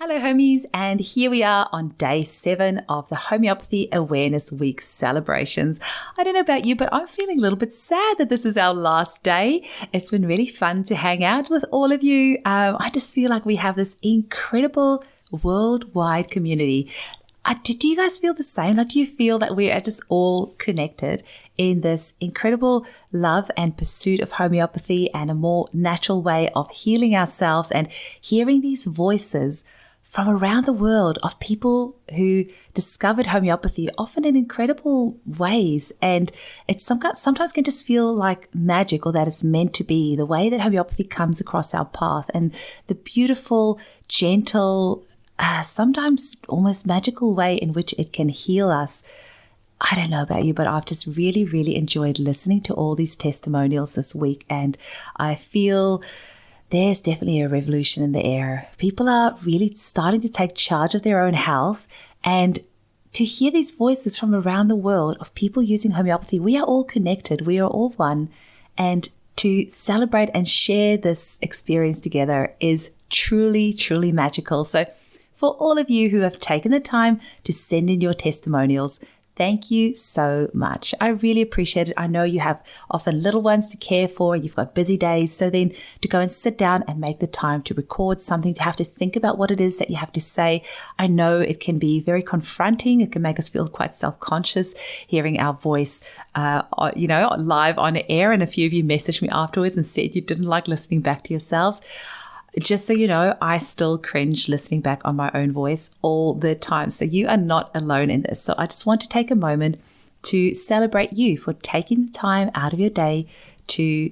Hello homies, and here we are on day 7 of the Homeopathy Awareness Week celebrations. I don't know about you, but I'm feeling a little bit sad that this is our last day. It's been really fun to hang out with all of you. I just feel like we have this incredible worldwide community. Do you guys feel the same? Do you feel that we are just all connected in this incredible love and pursuit of homeopathy and a more natural way of healing ourselves and hearing these voices from around the world of people who discovered homeopathy, often in incredible ways. And it sometimes can just feel like magic, or that it's meant to be, the way that homeopathy comes across our path and the beautiful, gentle, sometimes almost magical way in which it can heal us. I don't know about you, but I've just really, really enjoyed listening to all these testimonials this week. And I feel there's definitely a revolution in the air. People are really starting to take charge of their own health, and to hear these voices from around the world of people using homeopathy, we are all connected, we are all one, and to celebrate and share this experience together is truly, truly magical. So for all of you who have taken the time to send in your testimonials, thank you so much. I really appreciate it. I know you have often little ones to care for. You've got busy days. So then to go and sit down and make the time to record something, to have to think about what it is that you have to say. I know it can be very confronting. It can make us feel quite self-conscious hearing our voice, live on air. And a few of you messaged me afterwards and said you didn't like listening back to yourselves. Just so you know, I still cringe listening back on my own voice all the time. So you are not alone in this. So I just want to take a moment to celebrate you for taking the time out of your day to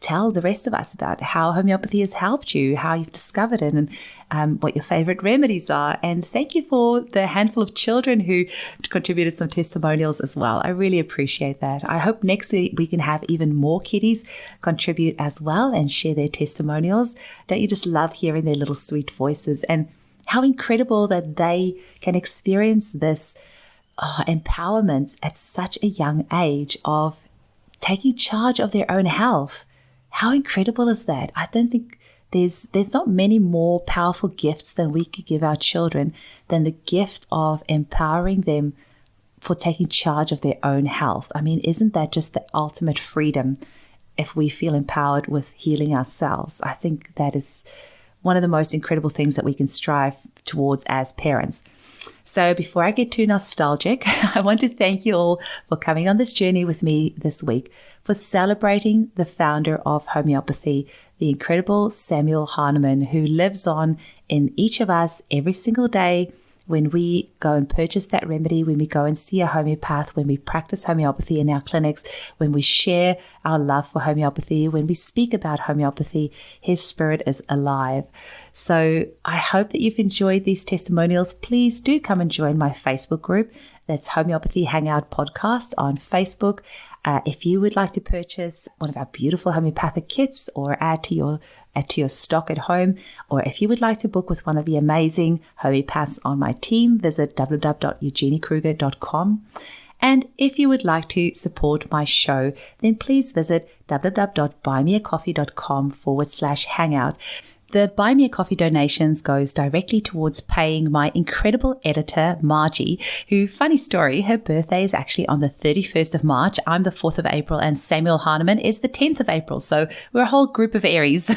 tell the rest of us about how homeopathy has helped you, how you've discovered it, and what your favorite remedies are. And thank you for the handful of children who contributed some testimonials as well. I really appreciate that. I hope next week we can have even more kiddies contribute as well and share their testimonials. Don't you just love hearing their little sweet voices, and how incredible that they can experience this empowerment at such a young age of taking charge of their own health. How incredible is that? I don't think there's not many more powerful gifts than we could give our children than the gift of empowering them for taking charge of their own health. I mean, isn't that just the ultimate freedom if we feel empowered with healing ourselves? I think that is one of the most incredible things that we can strive towards as parents. So before I get too nostalgic, I want to thank you all for coming on this journey with me this week, for celebrating the founder of homeopathy, the incredible Samuel Hahnemann, who lives on in each of us every single day when we go and purchase that remedy, when we go and see a homeopath, when we practice homeopathy in our clinics, when we share our love for homeopathy, when we speak about homeopathy. His spirit is alive. So I hope that you've enjoyed these testimonials. Please do come and join my Facebook group. That's Homeopathy Hangout Podcast on Facebook. If you would like to purchase one of our beautiful homeopathic kits or add to your stock at home, or if you would like to book with one of the amazing homeopaths on my team, visit www.eugeniekruger.com. And if you would like to support my show, then please visit www.buymeacoffee.com/hangout. The Buy Me a Coffee donations goes directly towards paying my incredible editor, Margie, who, funny story, her birthday is actually on the 31st of March. I'm the 4th of April, and Samuel Hahnemann is the 10th of April. So we're a whole group of Aries.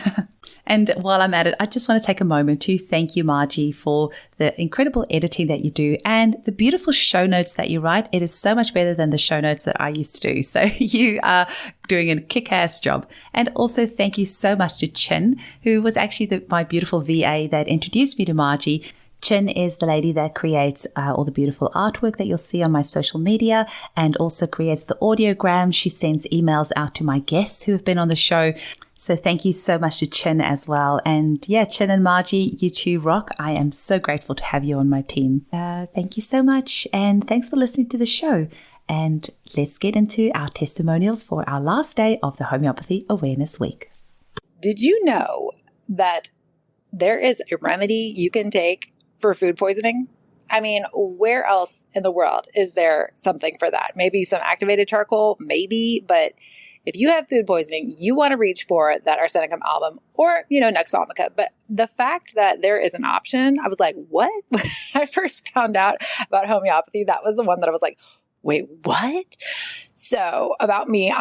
And while I'm at it, I just want to take a moment to thank you, Margie, for the incredible editing that you do and the beautiful show notes that you write. It is so much better than the show notes that I used to do. So you are doing a kick-ass job. And also thank you so much to Chin, who was actually my beautiful VA that introduced me to Margie. Chin is the lady that creates all the beautiful artwork that you'll see on my social media, and also creates the audiograms. She sends emails out to my guests who have been on the show. So thank you so much to Chin as well. And yeah, Chin and Margie, you two rock. I am so grateful to have you on my team. Thank you so much. And thanks for listening to the show. And let's get into our testimonials for our last day of the Homeopathy Awareness Week. Did you know that there is a remedy you can take for food poisoning? I mean, where else in the world is there something for that? Maybe some activated charcoal, maybe, but if you have food poisoning, you want to reach for that arsenicum album or, Nux vomica. But the fact that there is an option, I was like, what? When I first found out about homeopathy, that was the one that I was like, wait, what? So about me,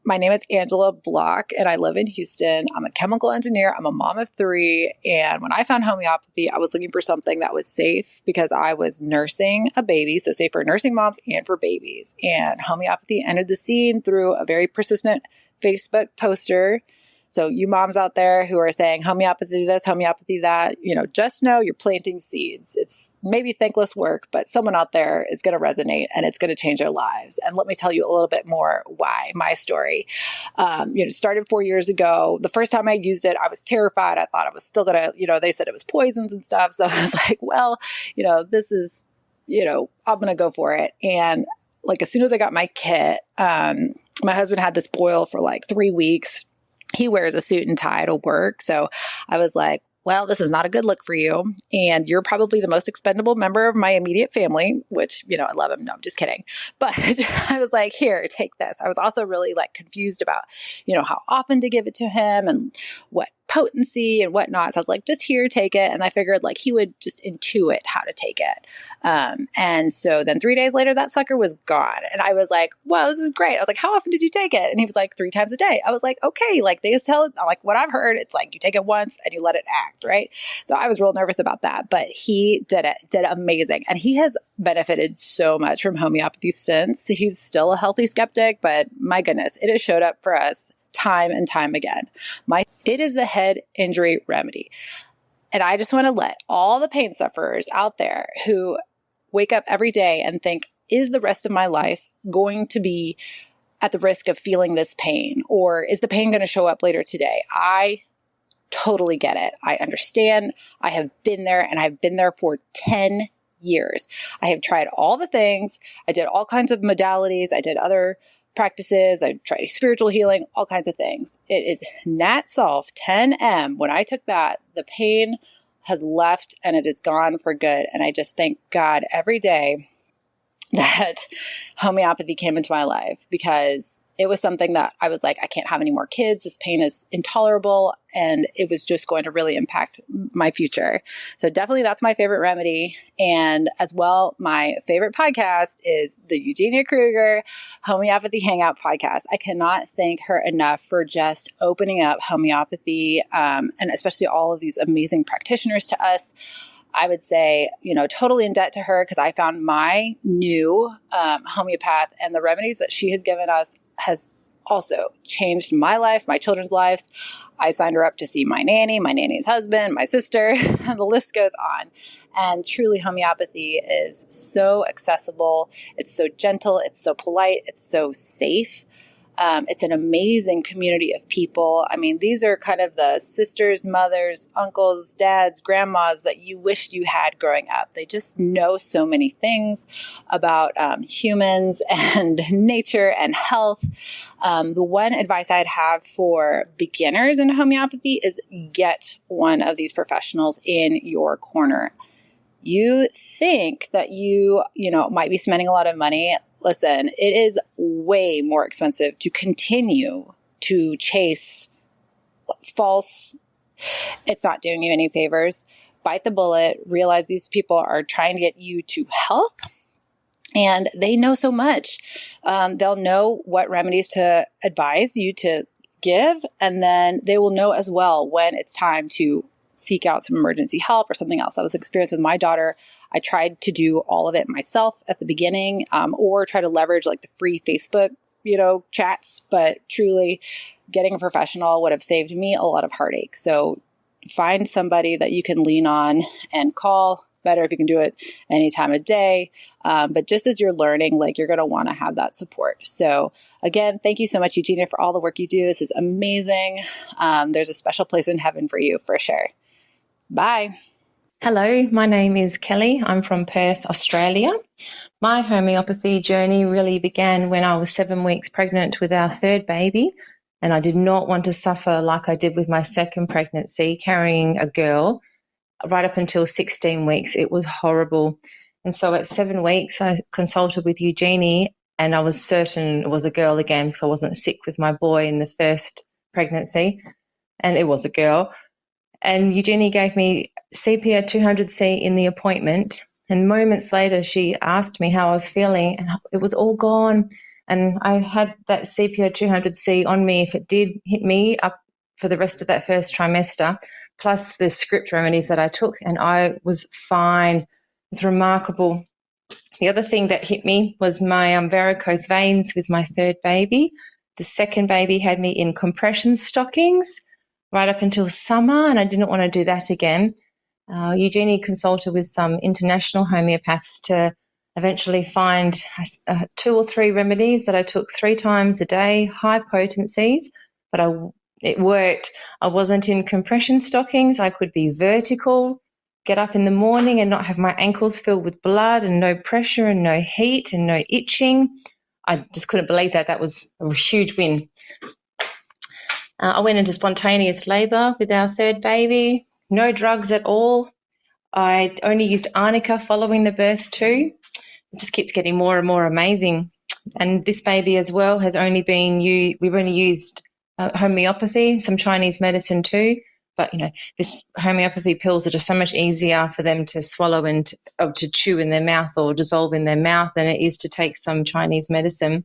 my name is Angela Block and I live in Houston. I'm a chemical engineer. I'm a mom of 3. And when I found homeopathy, I was looking for something that was safe because I was nursing a baby. So safe for nursing moms and for babies. And homeopathy entered the scene through a very persistent Facebook poster. So you moms out there who are saying homeopathy this, homeopathy that, just know you're planting seeds. It's maybe thankless work, but someone out there is going to resonate and it's going to change their lives. And let me tell you a little bit more why, my story. Started 4 years ago. The first time I used it, I was terrified. I thought I was still going to, they said it was poisons and stuff. So I was like, well, this is, I'm going to go for it. And like, as soon as I got my kit, my husband had this boil for like 3 weeks. He wears a suit and tie to work. So I was like, well, this is not a good look for you. And you're probably the most expendable member of my immediate family, which, I love him. No, I'm just kidding. But I was like, here, take this. I was also really like confused about, how often to give it to him and what potency and whatnot. So I was like, just here, take it. And I figured like he would just intuit how to take it. And so then 3 days later, that sucker was gone. And I was like, wow, this is great. I was like, how often did you take it? And he was like, 3 times a day. I was like, okay, like they tell it, like what I've heard, it's like you take it once and you let it act, right? So I was real nervous about that, but he did amazing. And he has benefited so much from homeopathy since. He's still a healthy skeptic, but my goodness, it has showed up for us time and time again. It is the head injury remedy. And I just want to let all the pain sufferers out there who wake up every day and think, is the rest of my life going to be at the risk of feeling this pain? Or is the pain going to show up later today? I totally get it. I understand. I have been there and I've been there for 10 years. I have tried all the things. I did all kinds of modalities. I did other practices. I tried spiritual healing, all kinds of things. It is Nat Sulf 10M. When I took that, the pain has left and it is gone for good. And I just thank God every day that homeopathy came into my life because it was something that I was like, I can't have any more kids. This pain is intolerable. And it was just going to really impact my future. So definitely that's my favorite remedy. And as well, my favorite podcast is the Eugenia Kruger Homeopathy Hangout podcast. I cannot thank her enough for just opening up homeopathy and especially all of these amazing practitioners to us. I would say, totally in debt to her because I found my new homeopath and the remedies that she has given us has also changed my life, my children's lives. I signed her up to see my nanny's husband, my sister, and the list goes on. And truly, homeopathy is so accessible. It's so gentle. It's so polite. It's so safe. It's an amazing community of people. I mean, these are kind of the sisters, mothers, uncles, dads, grandmas that you wished you had growing up. They just know so many things about humans and nature and health. The one advice I'd have for beginners in homeopathy is get one of these professionals in your corner. You think that you might be spending a lot of money. Listen, it is way more expensive to continue to chase false. It's not doing you any favors. Bite the bullet. Realize these people are trying to get you to health. And they know so much. They'll know what remedies to advise you to give. And then they will know as well when it's time to seek out some emergency help or something else. That was experienced with my daughter. I tried to do all of it myself at the beginning, or try to leverage like the free Facebook, chats, but truly getting a professional would have saved me a lot of heartache. So find somebody that you can lean on and call. Better if you can do it any time of day. But just as you're learning, like you're going to want to have that support. So again, thank you so much, Eugenia, for all the work you do. This is amazing. There's a special place in heaven for you for sure. Bye. Hello, my name is Kelly. I'm from Perth, Australia. My homeopathy journey really began when I was 7 weeks pregnant with our third baby, and I did not want to suffer like I did with my second pregnancy, carrying a girl right up until 16 weeks. It was horrible. And so at 7 weeks, I consulted with Eugenie and I was certain it was a girl again because I wasn't sick with my boy in the first pregnancy, and it was a girl. And Eugenie gave me CPR 200C in the appointment, and moments later she asked me how I was feeling, and it was all gone. And I had that CPR 200C on me if it did hit me up for the rest of that first trimester, plus the script remedies that I took, and I was fine. It was remarkable. The other thing that hit me was my varicose veins with my third baby. The second baby had me in compression stockings right up until summer, and I didn't want to do that again. Eugenie consulted with some international homeopaths to eventually find 2 or 3 remedies that I took 3 times a day, high potencies, but it worked. I wasn't in compression stockings. I could be vertical, get up in the morning and not have my ankles filled with blood, and no pressure and no heat and no itching. I just couldn't believe that. That was a huge win. I went into spontaneous labour with our third baby. No drugs at all. I only used arnica following the birth too. It just keeps getting more and more amazing. And this baby as well has only been we've only used homeopathy, some Chinese medicine too. But, this homeopathy pills are just so much easier for them to swallow and to chew in their mouth or dissolve in their mouth than it is to take some Chinese medicine.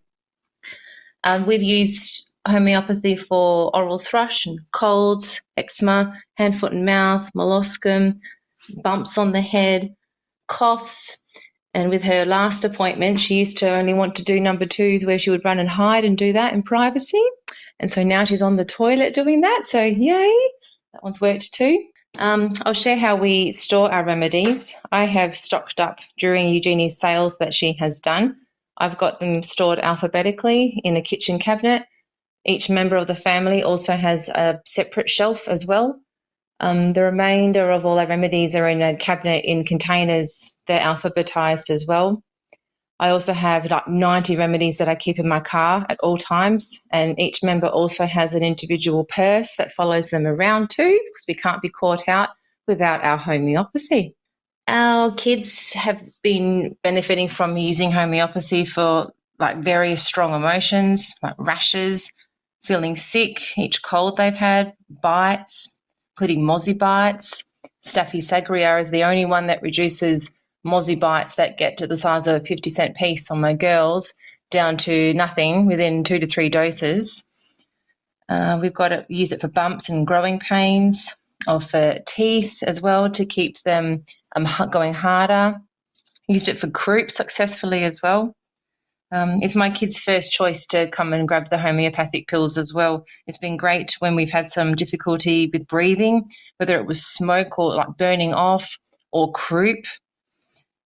We've used homeopathy for oral thrush and colds, eczema, hand, foot and mouth, molluscum, bumps on the head, coughs. And with her last appointment, she used to only want to do number 2s where she would run and hide and do that in privacy. And so now she's on the toilet doing that. So yay, that one's worked too. I'll share how we store our remedies. I have stocked up during Eugenie's sales that she has done. I've got them stored alphabetically in a kitchen cabinet. Each member of the family also has a separate shelf as well. The remainder of all our remedies are in a cabinet in containers. They're alphabetized as well. I also have like 90 remedies that I keep in my car at all times, and each member also has an individual purse that follows them around too, because we can't be caught out without our homeopathy. Our kids have been benefiting from using homeopathy for like various strong emotions, like rashes, feeling sick, each cold they've had, bites, including mozzie bites. Staphysagria is the only one that reduces mozzie bites that get to the size of a 50-cent piece on my girls down to nothing within 2 to 3 doses. We've got to use it for bumps and growing pains, or for teeth as well to keep them going harder. Used it for croup successfully as well. It's my kids' first choice to come and grab the homeopathic pills as well. It's been great when we've had some difficulty with breathing, whether it was smoke or like burning off or croup.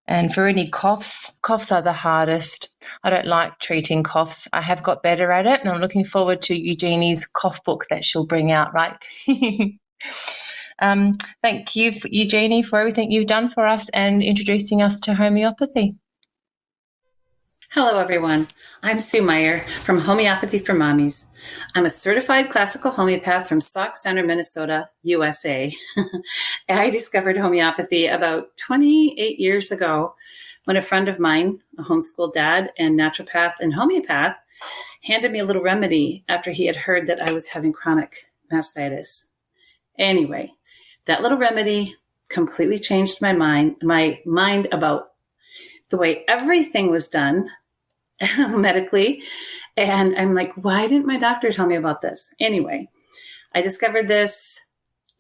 And for any coughs are the hardest. I don't like treating coughs. I have got better at it, and I'm looking forward to Eugenie's cough book that she'll bring out, right? Thank you, Eugenie, for everything you've done for us and introducing us to homeopathy. Hello, everyone. I'm Sue Meyer from Homeopathy for Mommies. I'm a certified classical homeopath from Sauk Center, Minnesota, USA. I discovered homeopathy about 28 years ago when a friend of mine, a homeschool dad and naturopath and homeopath, handed me a little remedy after he had heard that I was having chronic mastitis. Anyway, that little remedy completely changed my mind about the way everything was done medically. And I'm like, why didn't my doctor tell me about this? Anyway, I discovered this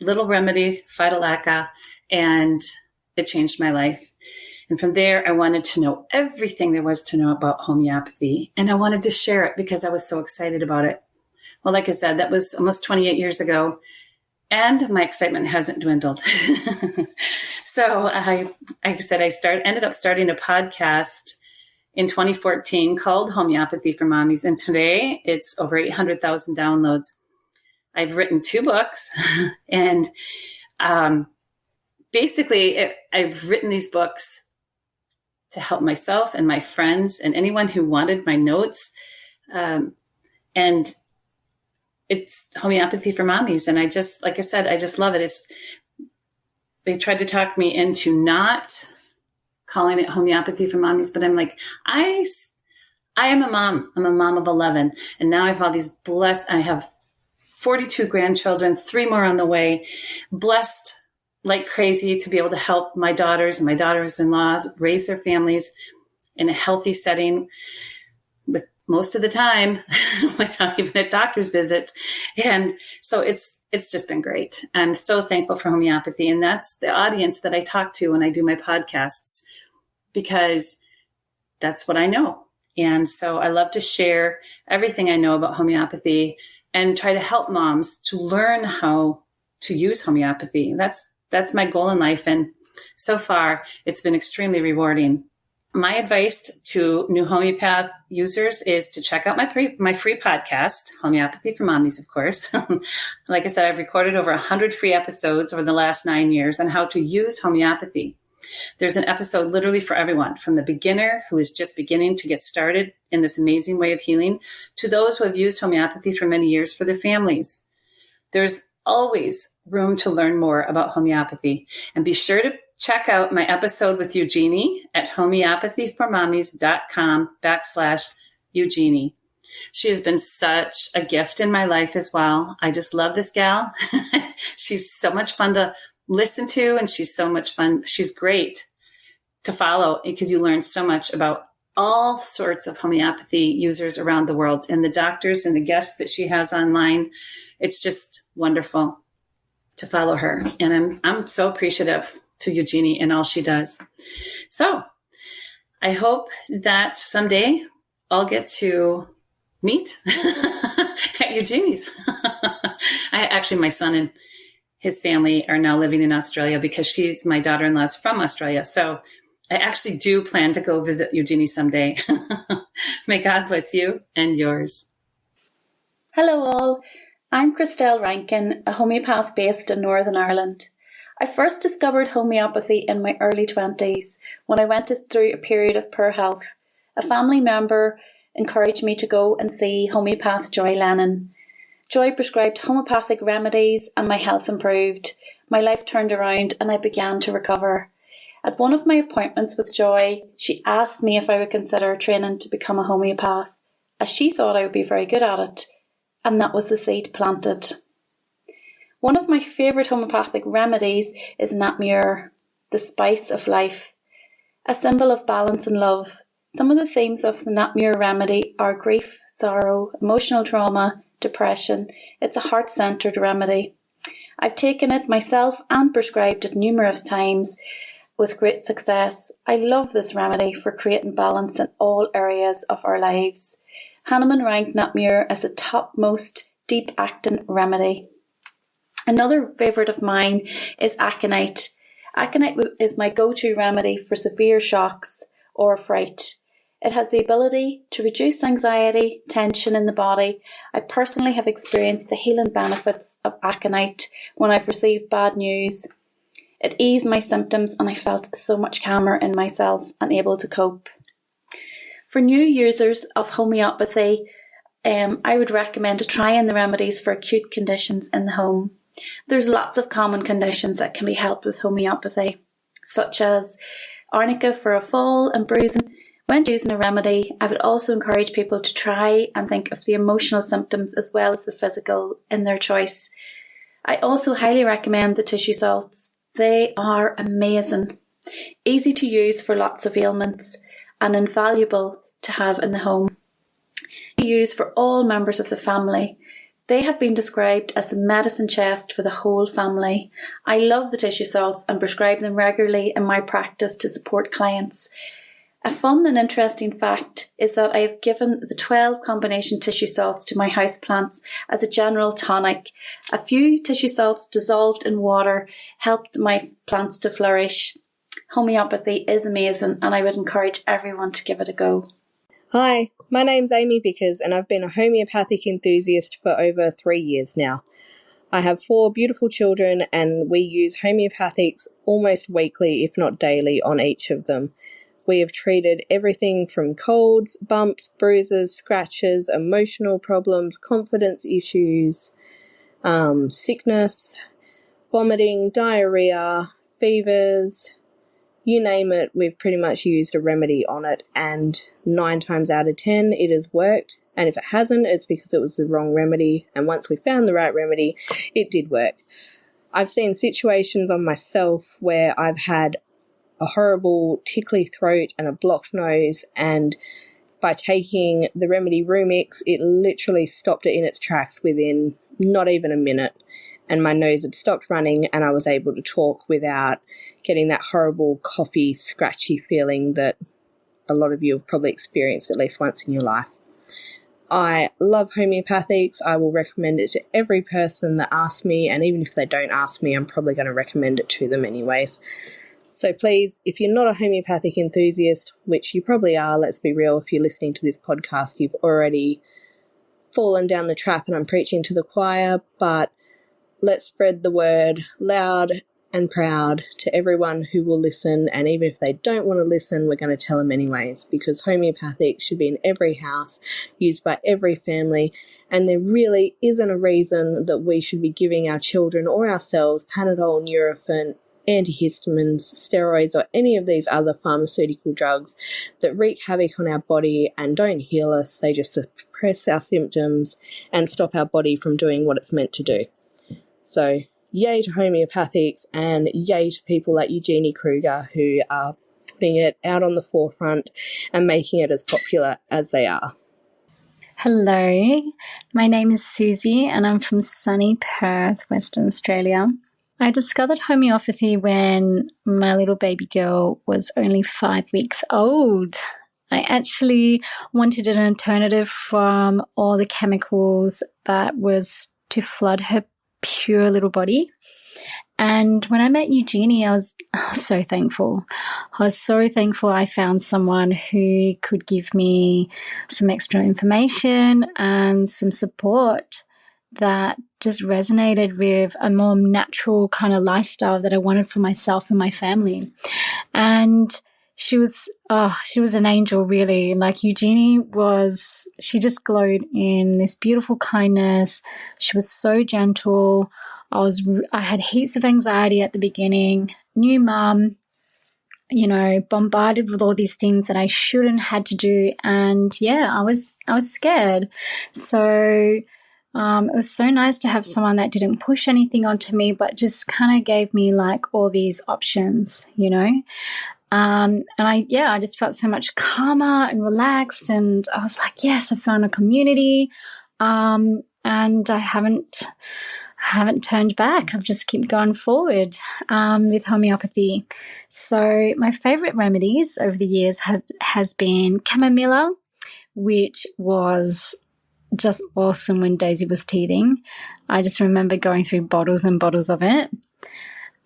little remedy, Phytolacca, and it changed my life. And from there, I wanted to know everything there was to know about homeopathy. And I wanted to share it because I was so excited about it. Well, like I said, that was almost 28 years ago. And my excitement hasn't dwindled. So I ended up starting a podcast in 2014 called Homeopathy for Mommies. And today it's over 800,000 downloads. I've written 2 books. And basically, I've written these books to help myself and my friends and anyone who wanted my notes. And it's Homeopathy for Mommies. And I just love it. They tried to talk me into not calling it Homeopathy for Mommies, but I'm like, I I am a mom. I'm a mom of 11. And now I have all these I have 42 grandchildren, 3 more on the way, blessed like crazy to be able to help my daughters and my daughters-in-laws raise their families in a healthy setting with most of the time without even a doctor's visit. And so it's just been great. I'm so thankful for homeopathy. And that's the audience that I talk to when I do my podcasts, because that's what I know. And so I love to share everything I know about homeopathy and try to help moms to learn how to use homeopathy. That's my goal in life. And so far, it's been extremely rewarding. My advice to new homeopath users is to check out my free podcast, Homeopathy for Mommies, of course. Like I said, I've recorded over 100 free episodes over the last 9 years on how to use homeopathy. There's an episode literally for everyone, from the beginner who is just beginning to get started in this amazing way of healing to those who have used homeopathy for many years for their families. There's always room to learn more about homeopathy. And be sure to check out my episode with Eugenie at homeopathyformommies.com/Eugenie. She has been such a gift in my life as well. I just love this gal. She's so much fun to listen to, and she's so much fun. She's great to follow because you learn so much about all sorts of homeopathy users around the world and the doctors and the guests that she has online. It's just wonderful to follow her. And I'm so appreciative to Eugenie and all she does. So I hope that someday I'll get to meet at Eugenie's. My son and his family are now living in Australia because my daughter-in-law's from Australia. So I actually do plan to go visit Eugenie someday. May God bless you and yours. Hello all, I'm Christelle Rankin, a homeopath based in Northern Ireland. I first discovered homeopathy in my early 20s when I went through a period of poor health. A family member encouraged me to go and see homeopath Joy Lennon. Joy prescribed homeopathic remedies and my health improved. My life turned around and I began to recover. At one of my appointments with Joy, she asked me if I would consider training to become a homeopath, as she thought I would be very good at it, and that was the seed planted. One of my favourite homeopathic remedies is natmur, the spice of life, a symbol of balance and love. Some of the themes of the natmur remedy are grief, sorrow, emotional trauma, depression. It's a heart-centred remedy. I've taken it myself and prescribed it numerous times with great success. I love this remedy for creating balance in all areas of our lives. Hahnemann ranked natmur as the topmost deep-acting remedy. Another favourite of mine is aconite. Aconite is my go-to remedy for severe shocks or fright. It has the ability to reduce anxiety, tension in the body. I personally have experienced the healing benefits of aconite when I've received bad news. It eased my symptoms and I felt so much calmer in myself and able to cope. For new users of homeopathy, I would recommend trying the remedies for acute conditions in the home. There's lots of common conditions that can be helped with homeopathy, such as arnica for a fall and bruising. When choosing a remedy, I would also encourage people to try and think of the emotional symptoms as well as the physical in their choice. I also highly recommend the tissue salts. They are amazing, easy to use for lots of ailments and invaluable to have in the home. Used for all members of the family. They have been described as the medicine chest for the whole family. I love the tissue salts and prescribe them regularly in my practice to support clients. A fun and interesting fact is that I have given the 12 combination tissue salts to my houseplants as a general tonic. A few tissue salts dissolved in water helped my plants to flourish. Homeopathy is amazing and I would encourage everyone to give it a go. Hi, my name's Amy Vickers and I've been a homeopathic enthusiast for over 3 years now. I have 4 beautiful children and we use homeopathics almost weekly, if not daily, on each of them. We have treated everything from colds, bumps, bruises, scratches, emotional problems, confidence issues, sickness, vomiting, diarrhea, fevers, You name it, we've pretty much used a remedy on it, and 9 times out of 10 it has worked. And if it hasn't, it's because it was the wrong remedy, and once we found the right remedy, it did work. I've seen situations on myself where I've had a horrible tickly throat and a blocked nose, and by taking the remedy Rumix, it literally stopped it in its tracks within not even a minute, and my nose had stopped running and I was able to talk without getting that horrible coughy, scratchy feeling that a lot of you have probably experienced at least once in your life. I love homeopathics. I will recommend it to every person that asks me, and even if they don't ask me, I'm probably going to recommend it to them anyways. So please, if you're not a homeopathic enthusiast, which you probably are, let's be real, if you're listening to this podcast, you've already fallen down the trap and I'm preaching to the choir, but let's spread the word loud and proud to everyone who will listen, and even if they don't want to listen, we're going to tell them anyways, because homeopathic should be in every house, used by every family, and there really isn't a reason that we should be giving our children or ourselves Panadol, Nurofen, antihistamines, steroids, or any of these other pharmaceutical drugs that wreak havoc on our body and don't heal us. They just suppress our symptoms and stop our body from doing what it's meant to do. So yay to homeopathics, and yay to people like Eugenie Kruger who are putting it out on the forefront and making it as popular as they are. Hello, my name is Susie and I'm from sunny Perth, Western Australia. I discovered homeopathy when my little baby girl was only 5 weeks old. I actually wanted an alternative from all the chemicals that was to flood her pure little body. And when I met Eugenie, I was so thankful. I was so thankful I found someone who could give me some extra information and some support that just resonated with a more natural kind of lifestyle that I wanted for myself and my family. And she was an angel, really. Like Eugenie she just glowed in this beautiful kindness. She was so gentle. I had heaps of anxiety at the beginning, new mum, bombarded with all these things that I shouldn't had to do. And yeah, I was scared. So it was so nice to have someone that didn't push anything onto me, but just kind of gave me like all these options, and I just felt so much calmer and relaxed, and I was like, yes, I found a community, and I haven't turned back. I've just kept going forward with homeopathy. So my favorite remedies over the years has been chamomilla, which was just awesome when Daisy was teething. I just remember going through bottles and bottles of it.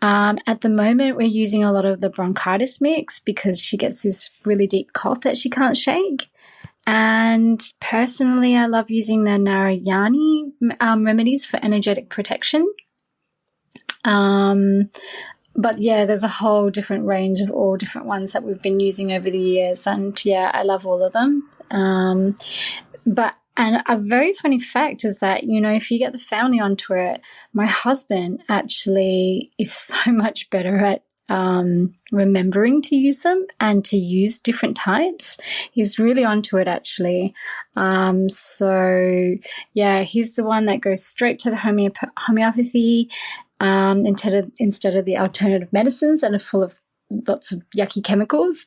At the moment, we're using a lot of the bronchitis mix because she gets this really deep cough that she can't shake. And personally, I love using the Narayani remedies for energetic protection. But yeah, there's a whole different range of all different ones that we've been using over the years. And yeah, I love all of them. And a very funny fact is that, if you get the family onto it, my husband actually is so much better at remembering to use them and to use different types. He's really onto it, actually. So yeah, he's the one that goes straight to the homeopathy instead of the alternative medicines that are full of lots of yucky chemicals.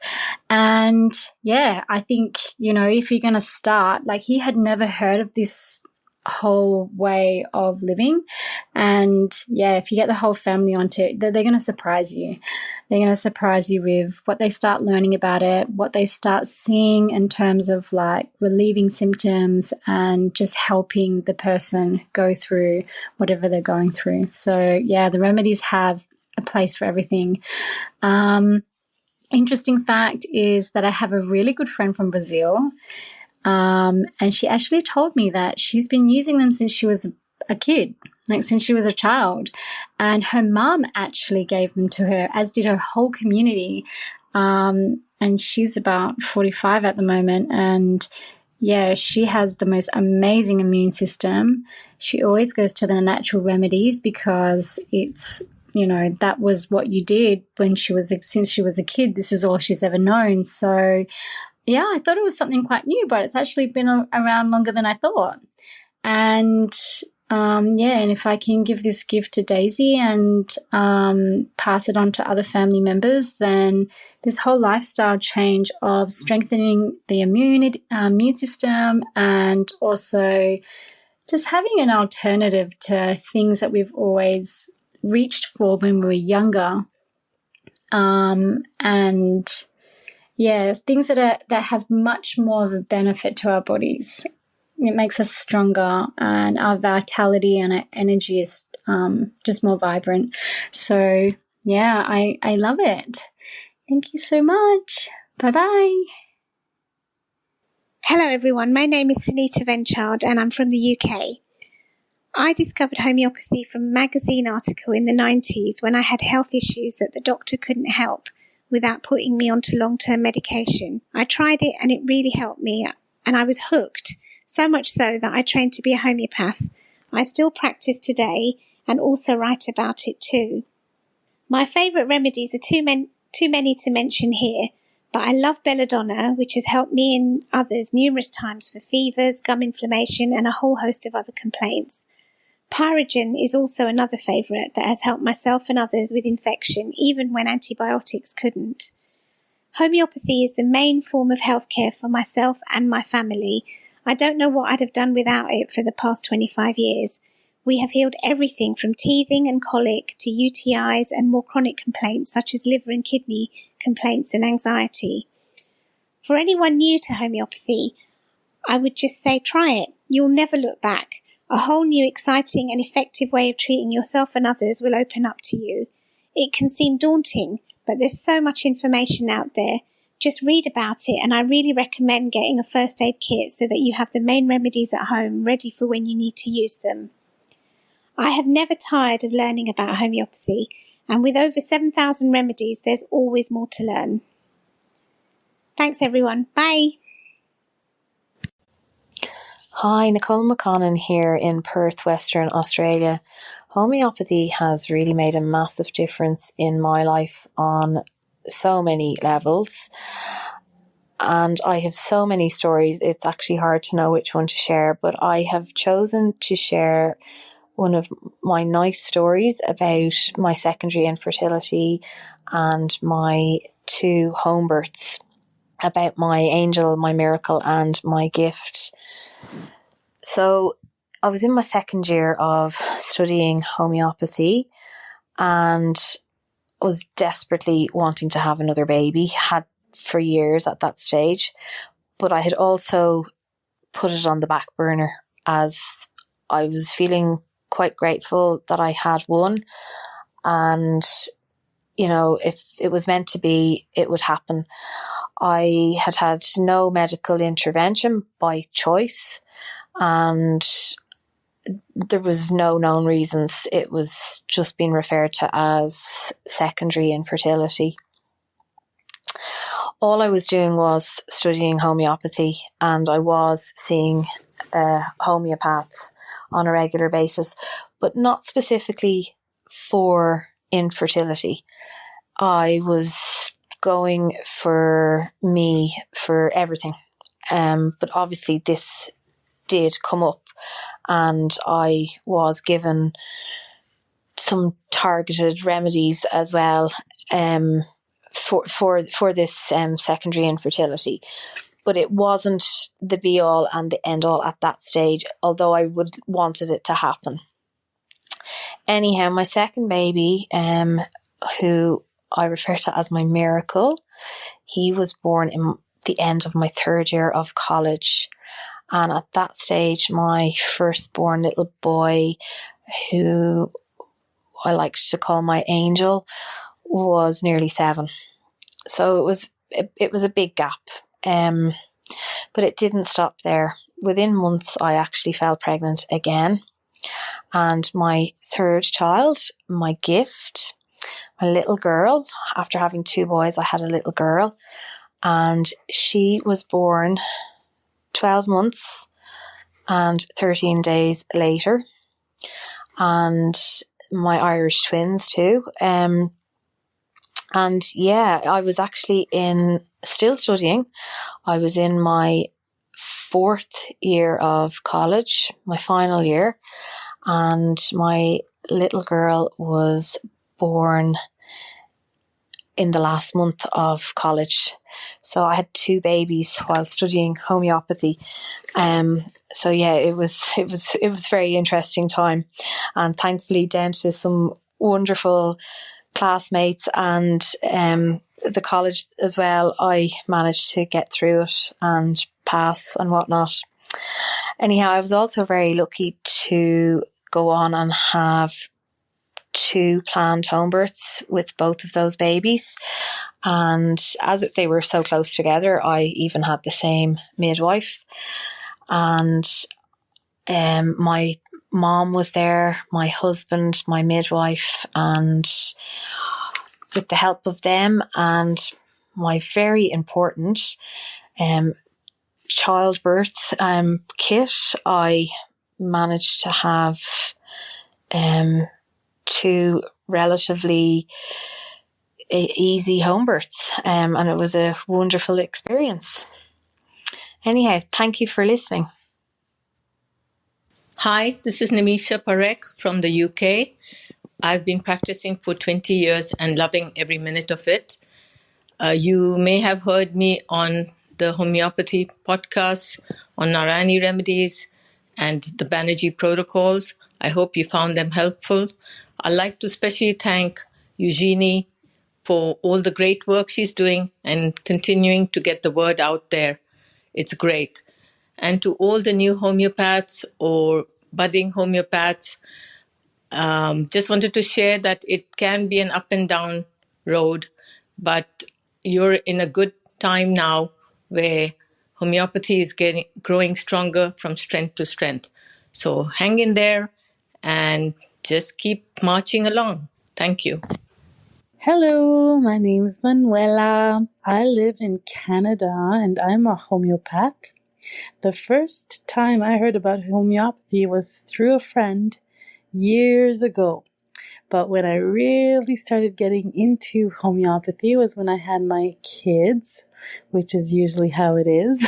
And yeah, I think, if you're going to start, like, he had never heard of this whole way of living. And yeah, if you get the whole family onto it, they're going to surprise you. They're going to surprise you with what they start learning about it, what they start seeing in terms of like relieving symptoms and just helping the person go through whatever they're going through. So yeah, the remedies have a place for everything. Interesting fact is that I have a really good friend from Brazil, and she actually told me that she's been using them since she was a kid, like since she was a child, and her mum actually gave them to her, as did her whole community, and she's about 45 at the moment, and yeah, she has the most amazing immune system. She always goes to the natural remedies because it's that was what you did since she was a kid. This is all she's ever known. So, yeah, I thought it was something quite new, but it's actually been around longer than I thought. And and if I can give this gift to Daisy and pass it on to other family members, then this whole lifestyle change of strengthening the immune system and also just having an alternative to things that we've always reached for when we were younger, things that have much more of a benefit to our bodies. It makes us stronger, and our vitality and our energy is just more vibrant. So, yeah, I love it. Thank you so much. Bye-bye. Hello everyone, my name is Sunita Venchard and I'm from the UK. I discovered homeopathy from a magazine article in the 90s when I had health issues that the doctor couldn't help without putting me onto long-term medication. I tried it and it really helped me, and I was hooked, so much so that I trained to be a homeopath. I still practice today and also write about it too. My favourite remedies are too many to mention here, but I love belladonna, which has helped me and others numerous times for fevers, gum inflammation, and a whole host of other complaints. Pyrogen is also another favourite that has helped myself and others with infection, even when antibiotics couldn't. Homeopathy is the main form of healthcare for myself and my family. I don't know what I'd have done without it for the past 25 years. We have healed everything from teething and colic to UTIs and more chronic complaints such as liver and kidney complaints and anxiety. For anyone new to homeopathy, I would just say try it. You'll never look back. A whole new exciting and effective way of treating yourself and others will open up to you. It can seem daunting, but there's so much information out there. Just read about it, and I really recommend getting a first aid kit so that you have the main remedies at home ready for when you need to use them. I have never tired of learning about homeopathy, and with over 7,000 remedies, there's always more to learn. Thanks everyone. Bye. Hi, Nicole McConnon here in Perth, Western Australia. Homeopathy has really made a massive difference in my life on so many levels, and I have so many stories, it's actually hard to know which one to share, but I have chosen to share one of my nice stories about my secondary infertility and my 2 home births, about my angel, my miracle, and my gift. So I was in my second year of studying homeopathy and I was desperately wanting to have another baby, had for years at that stage, but I had also put it on the back burner as I was feeling quite grateful that I had one, and if it was meant to be, it would happen. I had no medical intervention by choice, and there was no known reasons. It was just being referred to as secondary infertility. All I was doing was studying homeopathy, and I was seeing a homeopath on a regular basis, but not specifically for infertility. I was going for me for everything. But obviously this did come up, and I was given some targeted remedies as well for this secondary infertility. But it wasn't the be all and the end all at that stage, although I would wanted it to happen. Anyhow, my second baby, who I refer to as my miracle, he was born in the end of my third year of college. And at that stage, my firstborn little boy, who I liked to call my angel, was nearly 7. So it was a big gap. But it didn't stop there. Within months, I actually fell pregnant again. And my third child, my gift, my little girl, after having 2 boys, I had a little girl, and she was born 12 months and 13 days later. And my Irish twins too. And yeah, I was actually still studying. I was in my 4th year of college, my final year, and my little girl was born in the last month of college. So I had 2 babies while studying homeopathy. So yeah, it was a very interesting time, and thankfully down to some wonderful classmates and the college as well, I managed to get through it and pass and whatnot. Anyhow, I was also very lucky to go on and have 2 planned home births with both of those babies. And as they were so close together, I even had the same midwife. And my mom was there, my husband, my midwife, and with the help of them and my very important childbirth kit, I managed to have 2 relatively easy home births, and it was a wonderful experience. Anyhow, thank you for listening. Hi, this is Nimisha Parekh from the UK. I've been practicing for 20 years and loving every minute of it. You may have heard me on the homeopathy podcast, on Narani remedies and the Banerjee protocols. I hope you found them helpful. I'd like to especially thank Eugenie for all the great work she's doing and continuing to get the word out there. It's great. And to all the new homeopaths or budding homeopaths, just wanted to share that it can be an up and down road, but you're in a good time now where homeopathy is growing stronger from strength to strength. So hang in there and just keep marching along. Thank you. Hello, my name is Manuela. I live in Canada and I'm a homeopath. The first time I heard about homeopathy was through a friend years ago. But when I really started getting into homeopathy was when I had my kids, which is usually how it is.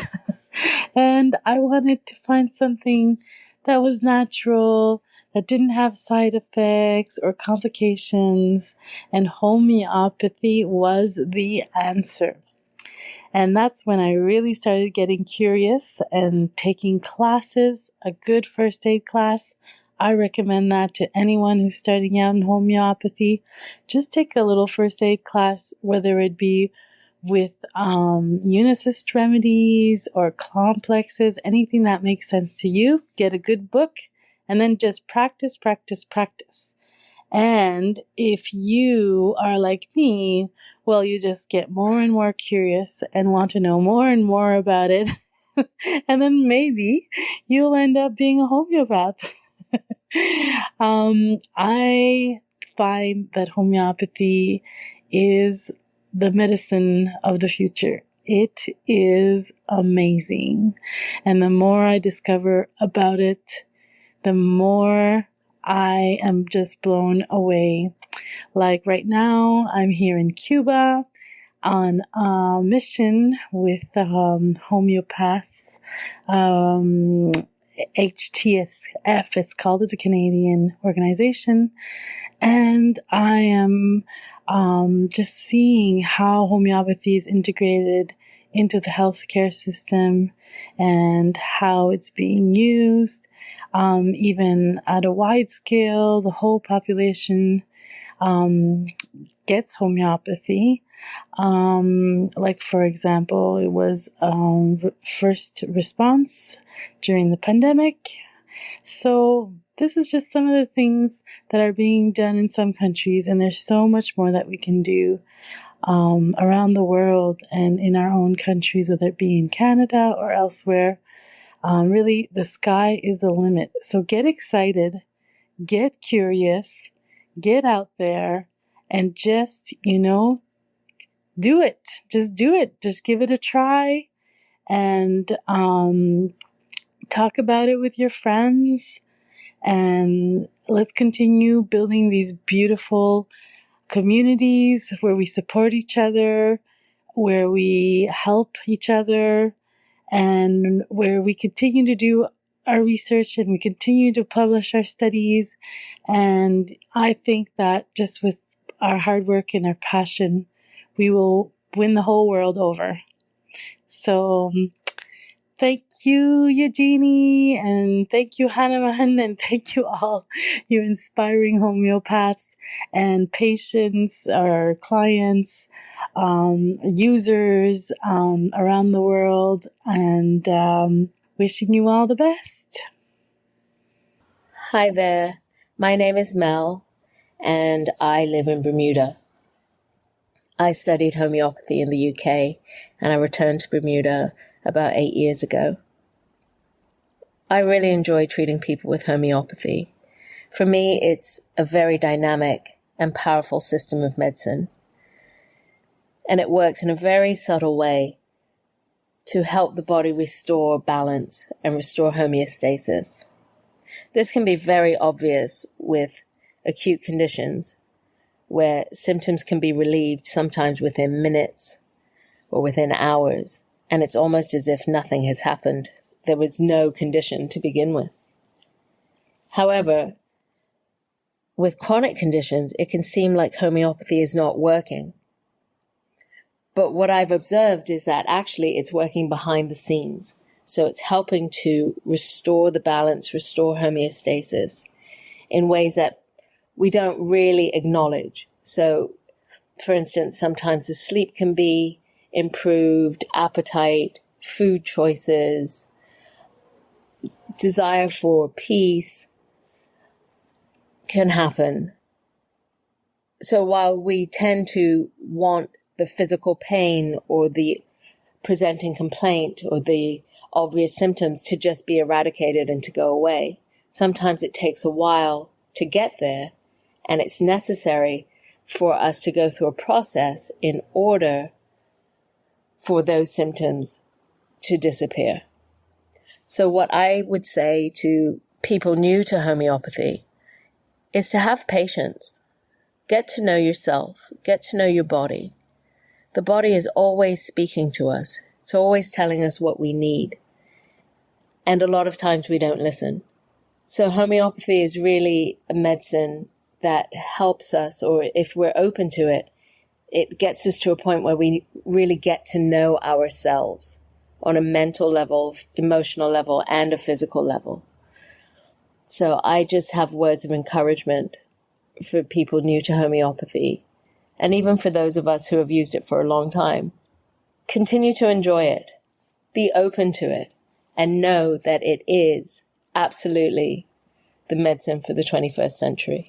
And I wanted to find something that was natural, that didn't have side effects or complications, and homeopathy was the answer. And that's when I really started getting curious and taking classes, a good first aid class. I recommend that to anyone who's starting out in homeopathy. Just take a little first aid class, whether it be with unicist remedies or complexes, anything that makes sense to you. Get a good book and then just practice, practice, practice. And if you are like me, well, you just get more and more curious and want to know more and more about it. And then maybe you'll end up being a homeopath. I find that homeopathy is the medicine of the future. It is amazing. And the more I discover about it, the more I am just blown away. Like right now, I'm here in Cuba on a mission with homeopaths. HTSF, it's called. It's a Canadian organization. And I am just seeing how homeopathy is integrated into the healthcare system and how it's being used, even at a wide scale. The whole population gets homeopathy. Like, for example, it was first response during the pandemic. So this is just some of the things that are being done in some countries, and there's so much more that we can do around the world and in our own countries, whether it be in Canada or elsewhere. Really, the sky is the limit. So get excited, get curious, get out there, and just, do it. Just do it. Just give it a try and talk about it with your friends And let's continue building these beautiful communities where we support each other, where we help each other, and where we continue to do our research and we continue to publish our studies. And I think that just with our hard work and our passion, we will win the whole world over. So thank you, Eugenie, and thank you, Hahnemann, and thank you all, you inspiring homeopaths and patients, our clients, users around the world, and wishing you all the best. Hi there, my name is Mel, and I live in Bermuda. I studied homeopathy in the UK, and I returned to Bermuda about 8 years ago. I really enjoy treating people with homeopathy. For me, it's a very dynamic and powerful system of medicine, and it works in a very subtle way to help the body restore balance and restore homeostasis. This can be very obvious with acute conditions where symptoms can be relieved sometimes within minutes or within hours, and it's almost as if nothing has happened. There was no condition to begin with. However, with chronic conditions, it can seem like homeopathy is not working. But what I've observed is that actually it's working behind the scenes. So it's helping to restore the balance, restore homeostasis in ways that we don't really acknowledge. So, for instance, sometimes the sleep can be improved, appetite, food choices, desire for peace can happen. So while we tend to want the physical pain or the presenting complaint or the obvious symptoms to just be eradicated and to go away, sometimes it takes a while to get there, and it's necessary for us to go through a process in order for those symptoms to disappear. So what I would say to people new to homeopathy is to have patience. Get to know yourself. Get to know your body. The body is always speaking to us. It's always telling us what we need. And a lot of times we don't listen. So homeopathy is really a medicine that helps us, or if we're open to it, it gets us to a point where we really get to know ourselves on a mental level, emotional level, and a physical level. So I just have words of encouragement for people new to homeopathy, and even for those of us who have used it for a long time. Continue to enjoy it. Be open to it, and know that it is absolutely the medicine for the 21st century.